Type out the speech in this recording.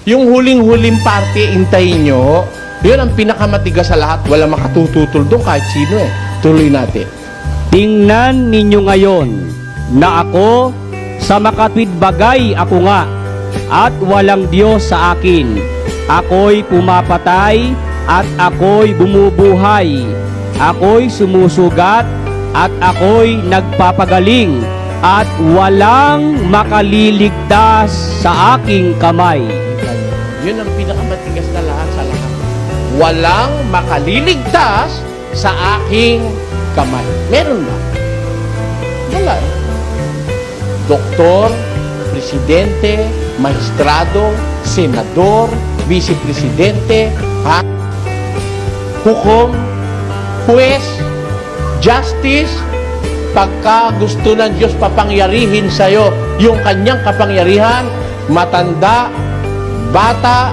Yung huling-huling parte, intayin nyo. Yun ang pinakamatigas sa lahat. Wala makatututol doon kahit sino eh. Tuloy natin. Tingnan ninyo ngayon na ako sa makatwid bagay ako nga at walang Diyos sa akin. Ako'y pumapatay at ako'y bumubuhay. Ako'y sumusugat at ako'y nagpapagaling at walang makaliligtas sa aking kamay. Yun ang pinakamatigas na lahat sa lahat. Walang makaliligtas sa aking kamay. Meron ba? Wala eh. Doktor, presidente, maestrado, senador, vice-presidente, hukom, huwes, justice, pagka gusto ng Diyos papangyarihin sa'yo yung kanyang kapangyarihan, matanda, bata,